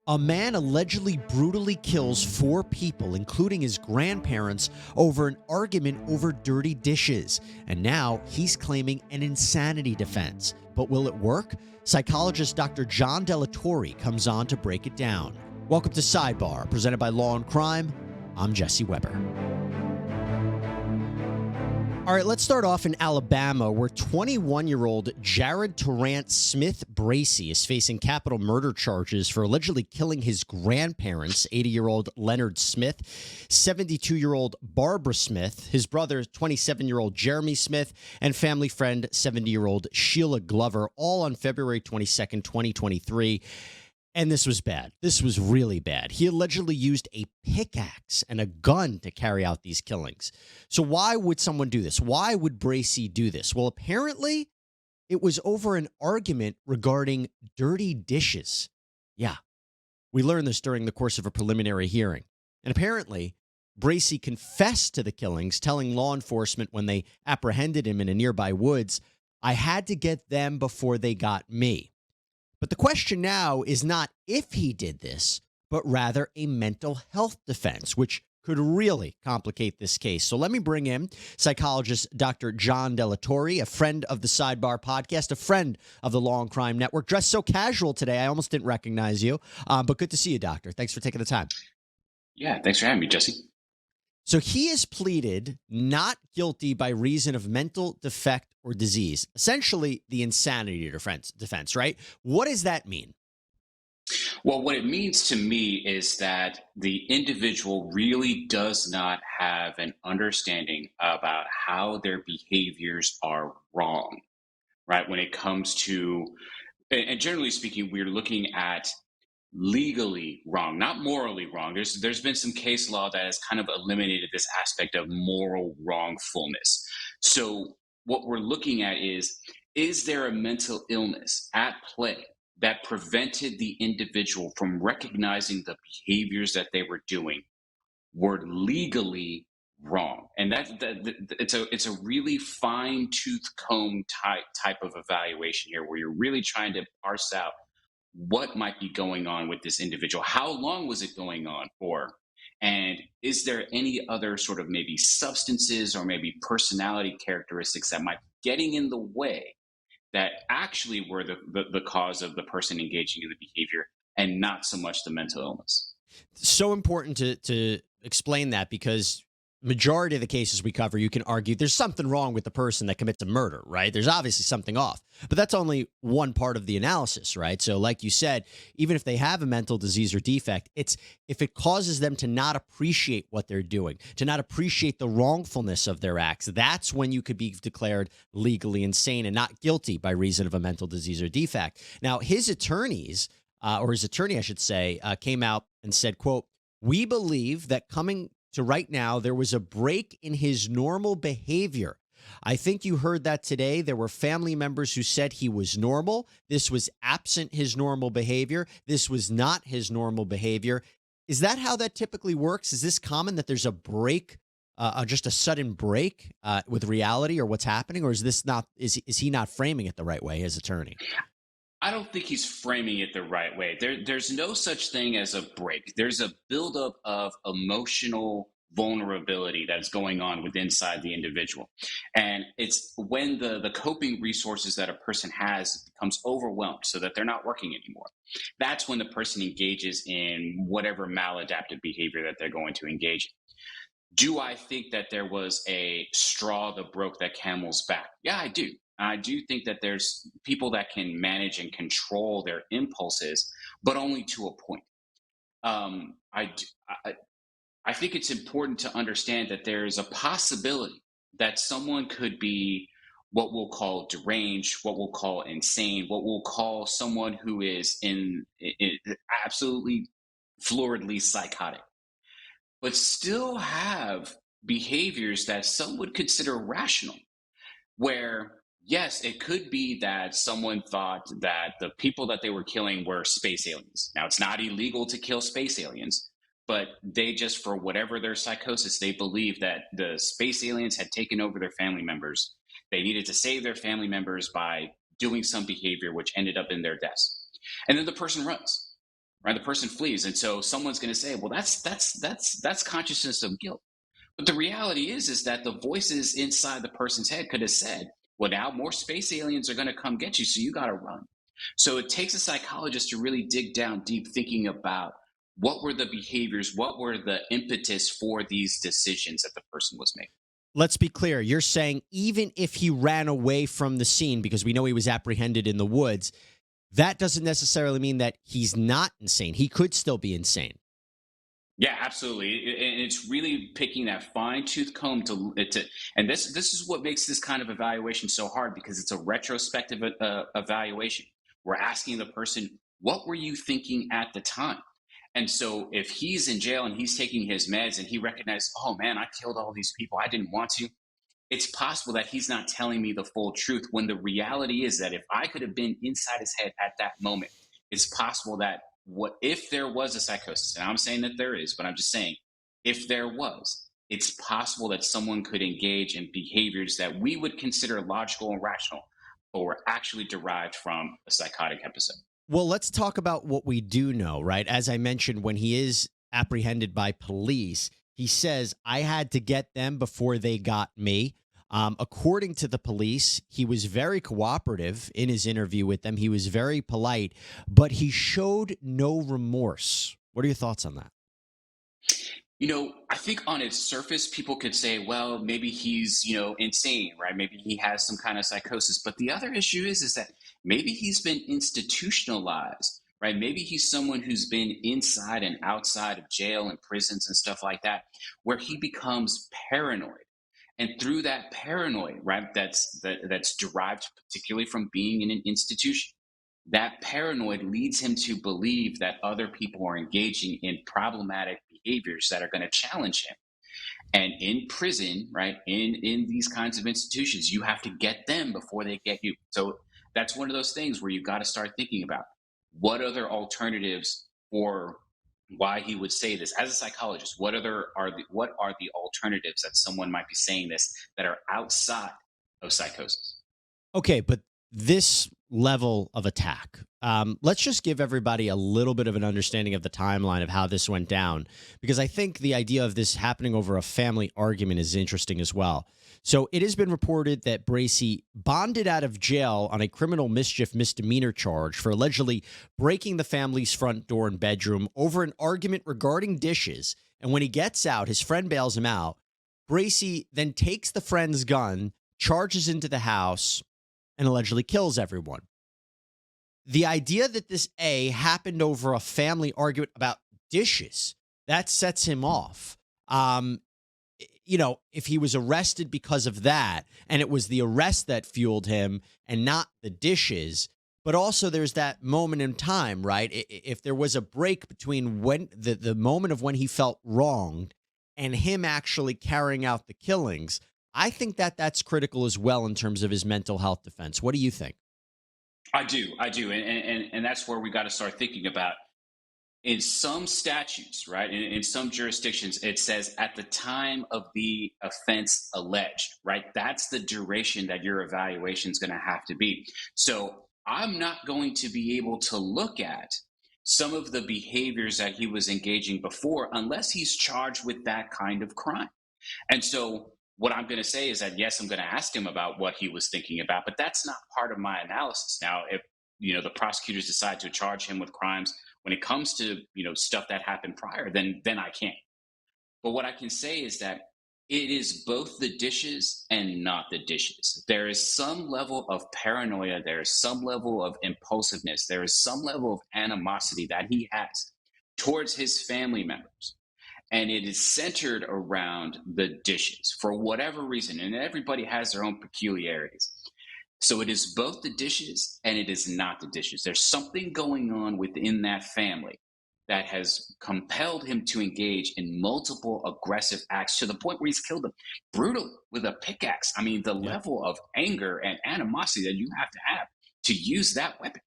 A man allegedly brutally kills 4 people, including his grandparents, over an argument over dirty dishes. And now he's claiming an insanity defense. But will it work? Psychologist Dr. John Delatorre comes on to break it down. Welcome to Sidebar, presented by Law&Crime. I'm Jesse Weber. All right, let's start off in Alabama, where 21-year-old Jared Smith-Bracy is facing capital murder charges for allegedly killing his grandparents, 80-year-old Leonard Smith, 72-year-old Barbara Smith, his brother, 27-year-old Jeremy Smith, and family friend, 70-year-old Sheila Glover, all on February 22nd, 2023. And this was bad. This was really bad. He allegedly used a pickaxe and a gun to carry out these killings. So why would someone do this? Why would Bracy do this? Well, apparently it was over an argument regarding dirty dishes. Yeah, we learned this during the course of a preliminary hearing. And apparently Bracy confessed to the killings, telling law enforcement when they apprehended him in a nearby woods, "I had to get them before they got me." But the question now is not if he did this, but rather a mental health defense, which could really complicate this case. So let me bring in psychologist Dr. John Delatorre, a friend of the Sidebar podcast, a friend of the Law&Crime Network. Dressed so casual today, I almost didn't recognize you, but good to see you, doctor. Thanks for taking the time. Yeah, thanks for having me, Jesse. So he is pleaded not guilty by reason of mental defect or disease, essentially the insanity defense, right? What does that mean? Well, what it means to me is that the individual really does not have an understanding about how their behaviors are wrong, right? When it comes to, and generally speaking, we're looking at legally wrong, not morally wrong. There's been some case law that has kind of eliminated this aspect of moral wrongfulness. So what we're looking at is there a mental illness at play that prevented the individual from recognizing the behaviors that they were doing were legally wrong? And it's a really fine tooth comb type of evaluation here, where you're really trying to parse out what might be going on with this individual. How long was it going on for? And is there any other sort of maybe substances or maybe personality characteristics that might be getting in the way that actually were the cause of the person engaging in the behavior, and not so much the mental illness? So important to explain that, because majority of the cases we cover, you can argue there's something wrong with the person that commits a murder, right? There's obviously something off, but that's only one part of the analysis, right? So like you said, even if they have a mental disease or defect, it's if it causes them to not appreciate what they're doing, to not appreciate the wrongfulness of their acts, that's when you could be declared legally insane and not guilty by reason of a mental disease or defect. Now, his attorneys, or his attorney, I should say, came out and said, quote, "We believe that coming to right now, there was a break in his normal behavior. I think you heard that today. There were family members who said he was normal. This was absent his normal behavior. This was not his normal behavior." Is that how that typically works? Is this common that there's a break, just a sudden break with reality or what's happening? Or is this not, is he not framing it the right way, his attorney? I don't think he's framing it the right way. There's no such thing as a break. There's a buildup of emotional vulnerability that's going on within inside the individual. And it's when the coping resources that a person has becomes overwhelmed so that they're not working anymore. That's when the person engages in whatever maladaptive behavior that they're going to engage in. Do I think that there was a straw that broke that camel's back? Yeah, I do. I do think that there's people that can manage and control their impulses, but only to a point. I think it's important to understand that there is a possibility that someone could be what we'll call deranged, what we'll call insane, what we'll call someone who is in absolutely floridly psychotic, but still have behaviors that some would consider rational, where yes, it could be that someone thought that the people that they were killing were space aliens. Now, it's not illegal to kill space aliens, but they just, for whatever their psychosis, they believed that the space aliens had taken over their family members. They needed to save their family members by doing some behavior which ended up in their deaths. And then the person runs, right? The person flees, and so someone's going to say, well, that's consciousness of guilt. But the reality is that the voices inside the person's head could have said, well, now more space aliens are going to come get you, so you got to run. So it takes a psychologist to really dig down deep, thinking about what were the behaviors, what were the impetus for these decisions that the person was making. Let's be clear. You're saying even if he ran away from the scene, because we know he was apprehended in the woods, that doesn't necessarily mean that he's not insane. He could still be insane. Yeah, absolutely, and it's really picking that fine tooth comb and this is what makes this kind of evaluation so hard, because it's a retrospective evaluation. We're asking the person, what were you thinking at the time? And so if he's in jail and he's taking his meds and he recognizes, oh man, I killed all these people, I didn't want to. It's possible that he's not telling me the full truth, when the reality is that if I could have been inside his head at that moment, it's possible that what if there was a psychosis, and I'm saying that there is, but I'm just saying if there was, it's possible that someone could engage in behaviors that we would consider logical and rational, but were actually derived from a psychotic episode. Well, let's talk about what we do know, right? As I mentioned, when he is apprehended by police, he says, I had to get them before they got me. According to the police, he was very cooperative in his interview with them. He was very polite, but he showed no remorse. What are your thoughts on that? I think on its surface, people could say, well, maybe he's, insane, right? Maybe he has some kind of psychosis. But the other issue is that maybe he's been institutionalized, right? Maybe he's someone who's been inside and outside of jail and prisons and stuff like that, where he becomes paranoid. And through that paranoia, right, that's derived particularly from being in an institution, that paranoid leads him to believe that other people are engaging in problematic behaviors that are going to challenge him. And in prison, right, in these kinds of institutions, you have to get them before they get you. So that's one of those things where you've got to start thinking about what other alternatives, or why he would say this as a psychologist. What are the alternatives that someone might be saying this that are outside of psychosis? Okay, but this level of attack, let's just give everybody a little bit of an understanding of the timeline of how this went down, because I think the idea of this happening over a family argument is interesting as well. So it has been reported that Bracy bonded out of jail on a criminal mischief misdemeanor charge for allegedly breaking the family's front door and bedroom over an argument regarding dishes. And when he gets out, his friend bails him out. Bracy then takes the friend's gun, charges into the house, and allegedly kills everyone. The idea that this happened over a family argument about dishes, that sets him off. If he was arrested because of that, and it was the arrest that fueled him and not the dishes, but also there's that moment in time, right? If there was a break between when the moment of when he felt wronged and him actually carrying out the killings, I think that that's critical as well in terms of his mental health defense. What do you think? I do, and that's where we got to start thinking about. In some statutes, right, in some jurisdictions, it says at the time of the offense alleged, right? That's the duration that your evaluation is going to have to be. So I'm not going to be able to look at some of the behaviors that he was engaging before unless he's charged with that kind of crime. And so what I'm going to say is that, yes, I'm going to ask him about what he was thinking about, but that's not part of my analysis. Now, if the prosecutors decide to charge him with crimes when it comes to stuff that happened prior, then I can't. But what I can say is that it is both the dishes and not the dishes. There is some level of paranoia, there is some level of impulsiveness, there is some level of animosity that he has towards his family members. And it is centered around the dishes for whatever reason. And everybody has their own peculiarities. So it is both the dishes and it is not the dishes. There's something going on within that family that has compelled him to engage in multiple aggressive acts to the point where he's killed them brutally with a pickaxe. I mean, the level of anger and animosity that you have to use that weapon.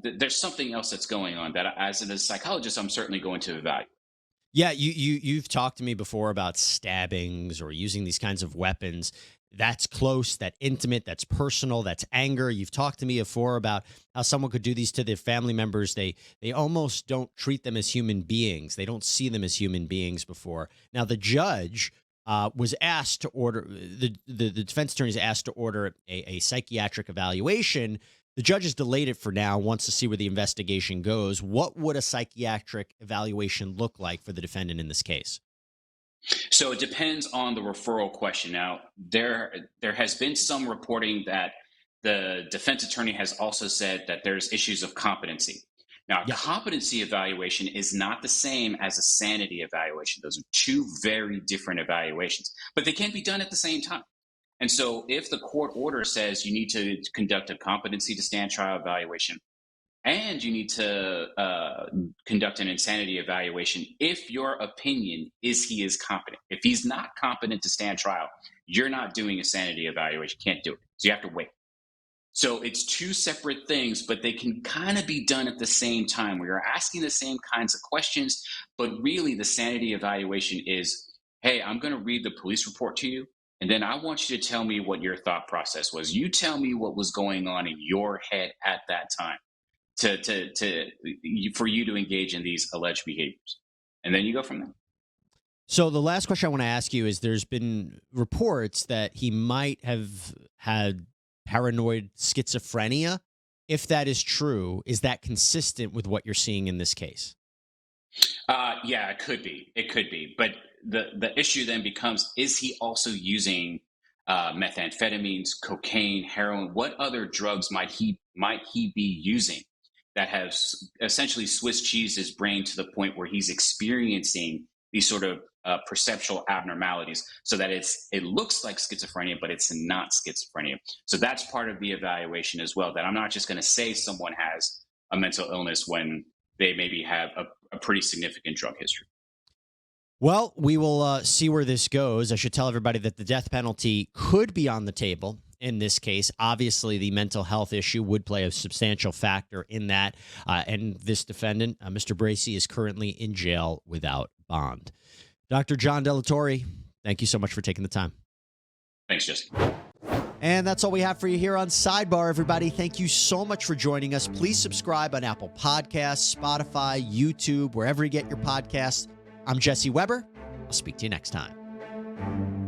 There's something else that's going on that, as a psychologist, I'm certainly going to evaluate. Yeah, you've talked to me before about stabbings or using these kinds of weapons. that's close, that intimate, that's personal, that's anger. You've talked to me before about how someone could do these to their family members. They almost don't treat them as human beings. They don't see them as human beings before. Now, the judge was asked to order, the defense attorney is asked to order a psychiatric evaluation. The judge has delayed it for now, wants to see where the investigation goes. What would a psychiatric evaluation look like for the defendant in this case? So it depends on the referral question. Now, there has been some reporting that the defense attorney has also said that there's issues of competency. Now, a competency evaluation is not the same as a sanity evaluation. Those are two very different evaluations, but they can be done at the same time. And so if the court order says you need to conduct a competency to stand trial evaluation, and you need to conduct an insanity evaluation, if your opinion is he is competent. If he's not competent to stand trial, you're not doing a sanity evaluation. Can't do it. So you have to wait. So it's two separate things, but they can kind of be done at the same time. We are asking the same kinds of questions, but really the sanity evaluation is, hey, I'm going to read the police report to you, and then I want you to tell me what your thought process was. You tell me what was going on in your head at that time for you to engage in these alleged behaviors. And then you go from there. So the last question I want to ask you is, there's been reports that he might have had paranoid schizophrenia. If that is true, is that consistent with what you're seeing in this case? Yeah, it could be. It could be. But the issue then becomes, is he also using methamphetamines, cocaine, heroin? What other drugs might he be using that has essentially Swiss cheesed his brain to the point where he's experiencing these sort of perceptual abnormalities, so that it looks like schizophrenia, but it's not schizophrenia. So that's part of the evaluation as well, that I'm not just going to say someone has a mental illness when they maybe have a pretty significant drug history. Well, we will see where this goes. I should tell everybody that the death penalty could be on the table in this case. Obviously, the mental health issue would play a substantial factor in that. And this defendant, Mr. Bracy, is currently in jail without bond. Dr. John Delatorre, thank you so much for taking the time. Thanks, Jesse. And that's all we have for you here on Sidebar, everybody. Thank you so much for joining us. Please subscribe on Apple Podcasts, Spotify, YouTube, wherever you get your podcasts. I'm Jesse Weber. I'll speak to you next time.